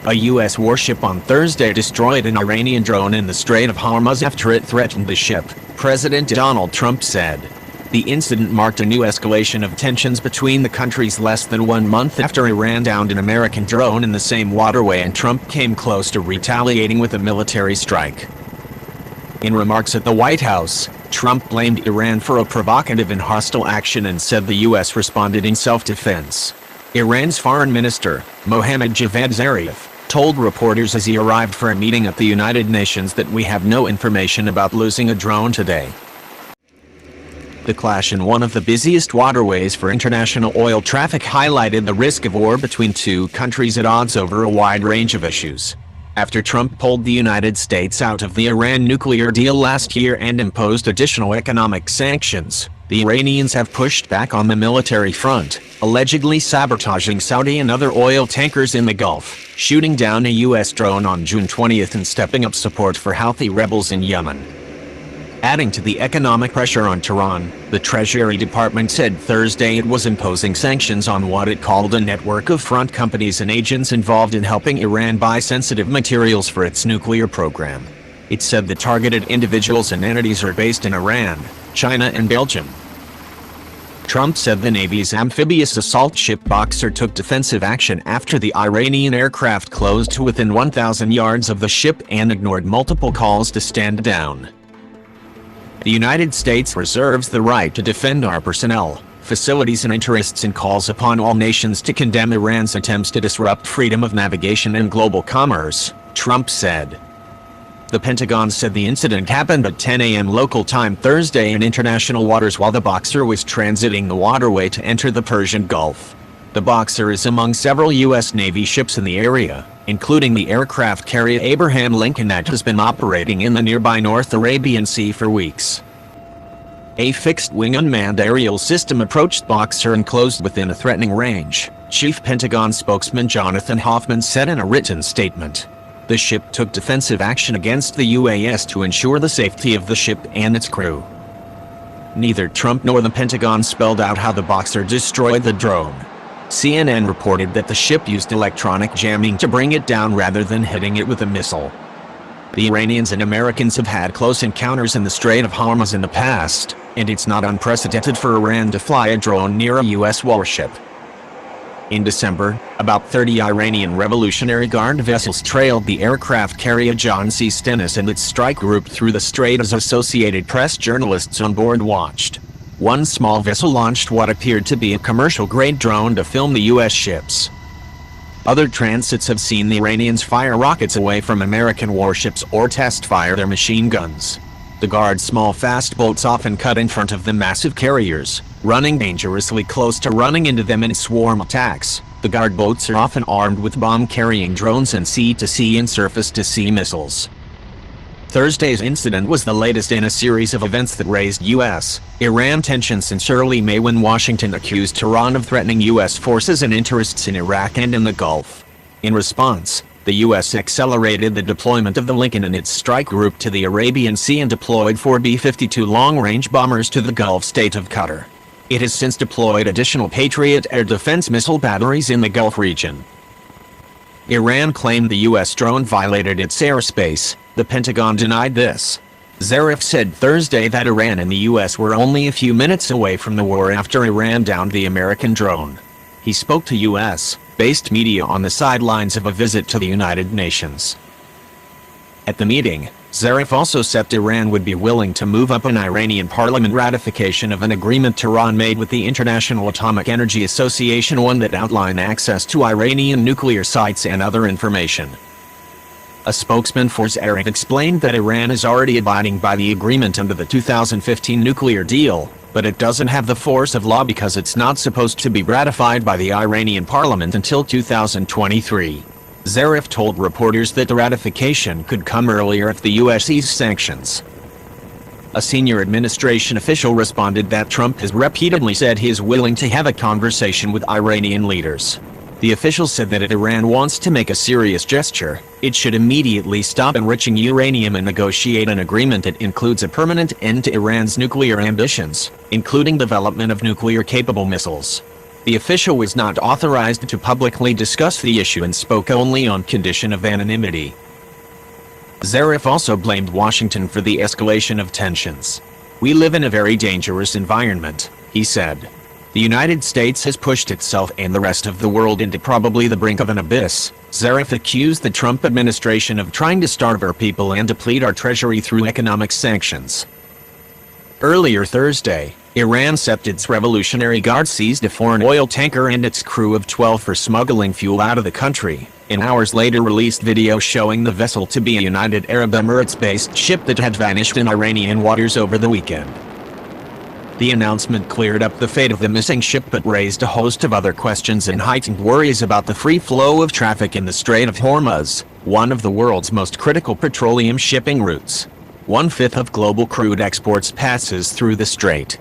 A U.S. warship on Thursday destroyed an Iranian drone in the Strait of Hormuz after it threatened the ship, President Donald Trump said. The incident marked a new escalation of tensions between the countries less than 1 month after Iran downed an American drone in the same waterway and Trump came close to retaliating with a military strike. In remarks at the White House, Trump blamed Iran for a provocative and hostile action and said the U.S. responded in self-defense. Iran's foreign minister, Mohammad Javad Zarif, told reporters as he arrived for a meeting at the United Nations that we have no information about losing a drone today. The clash in one of the busiest waterways for international oil traffic highlighted the risk of war between two countries at odds over a wide range of issues. After Trump pulled the United States out of the Iran nuclear deal last year and imposed additional economic sanctions, the Iranians have pushed back on the military front, allegedly sabotaging Saudi and other oil tankers in the Gulf, shooting down a U.S. drone on June 20th and stepping up support for Houthi rebels in Yemen. Adding to the economic pressure on Tehran, the Treasury Department said Thursday it was imposing sanctions on what it called a network of front companies and agents involved in helping Iran buy sensitive materials for its nuclear program. It said the targeted individuals and entities are based in Iran, China and Belgium. Trump said the Navy's amphibious assault ship Boxer took defensive action after the Iranian aircraft closed to within 1,000 yards of the ship and ignored multiple calls to stand down. The United States reserves the right to defend our personnel, facilities and interests and calls upon all nations to condemn Iran's attempts to disrupt freedom of navigation and global commerce, Trump said. The Pentagon said the incident happened at 10 a.m. local time Thursday in international waters while the Boxer was transiting the waterway to enter the Persian Gulf. The Boxer is among several U.S. Navy ships in the area, including the aircraft carrier Abraham Lincoln that has been operating in the nearby North Arabian Sea for weeks. A fixed-wing unmanned aerial system approached Boxer and closed within a threatening range, Chief Pentagon spokesman Jonathan Hoffman said in a written statement. The ship took defensive action against the UAS to ensure the safety of the ship and its crew. Neither Trump nor the Pentagon spelled out how the Boxer destroyed the drone. CNN reported that the ship used electronic jamming to bring it down rather than hitting it with a missile. The Iranians and Americans have had close encounters in the Strait of Hormuz in the past, and it's not unprecedented for Iran to fly a drone near a U.S. warship. In December, about 30 Iranian Revolutionary Guard vessels trailed the aircraft carrier John C. Stennis and its strike group through the strait as Associated Press journalists on board watched. One small vessel launched what appeared to be a commercial-grade drone to film the U.S. ships. Other transits have seen the Iranians fire rockets away from American warships or test-fire their machine guns. The Guard's small fast boats often cut in front of the massive carriers, running dangerously close to running into them in swarm attacks. The Guard boats are often armed with bomb-carrying drones and sea-to-sea and surface-to-sea missiles. Thursday's incident was the latest in a series of events that raised U.S.-Iran tensions since early May when Washington accused Tehran of threatening U.S. forces and interests in Iraq and in the Gulf. In response, the U.S. accelerated the deployment of the Lincoln and its strike group to the Arabian Sea and deployed 4 B-52 long-range bombers to the Gulf state of Qatar. It has since deployed additional Patriot air defense missile batteries in the Gulf region. Iran claimed the U.S. drone violated its airspace. The Pentagon denied this. Zarif said Thursday that Iran and the U.S. were only a few minutes away from the war after Iran downed the American drone. He spoke to U.S.-based media on the sidelines of a visit to the United Nations. At the meeting, Zarif also said Iran would be willing to move up an Iranian parliament ratification of an agreement Tehran made with the International Atomic Energy Association, one that outlined access to Iranian nuclear sites and other information. A spokesman for Zarif explained that Iran is already abiding by the agreement under the 2015 nuclear deal, but it doesn't have the force of law because it's not supposed to be ratified by the Iranian parliament until 2023. Zarif told reporters that the ratification could come earlier if the U.S. eased sanctions. A senior administration official responded that Trump has repeatedly said he is willing to have a conversation with Iranian leaders. The official said that if Iran wants to make a serious gesture, it should immediately stop enriching uranium and negotiate an agreement that includes a permanent end to Iran's nuclear ambitions, including development of nuclear-capable missiles. The official was not authorized to publicly discuss the issue and spoke only on condition of anonymity. Zarif also blamed Washington for the escalation of tensions. "We live in a very dangerous environment," he said. "The United States has pushed itself and the rest of the world into probably the brink of an abyss." Zarif accused the Trump administration of trying to starve our people and deplete our treasury through economic sanctions. Earlier Thursday, Iran said its Revolutionary Guard seized a foreign oil tanker and its crew of 12 for smuggling fuel out of the country, and hours later released video showing the vessel to be a United Arab Emirates-based ship that had vanished in Iranian waters over the weekend. The announcement cleared up the fate of the missing ship but raised a host of other questions and heightened worries about the free flow of traffic in the Strait of Hormuz, one of the world's most critical petroleum shipping routes. 1/5 of global crude exports passes through the strait.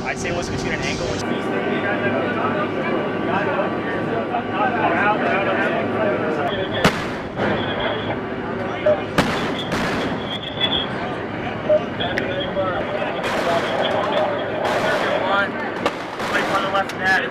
I'd say it was between an angle which on the left net.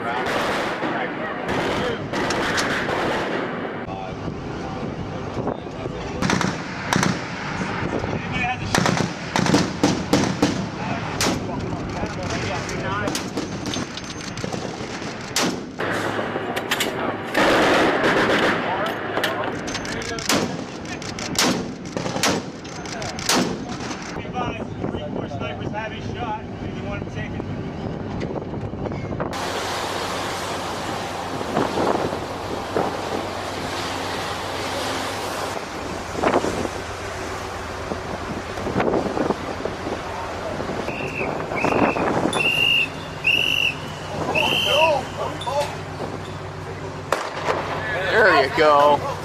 There you go.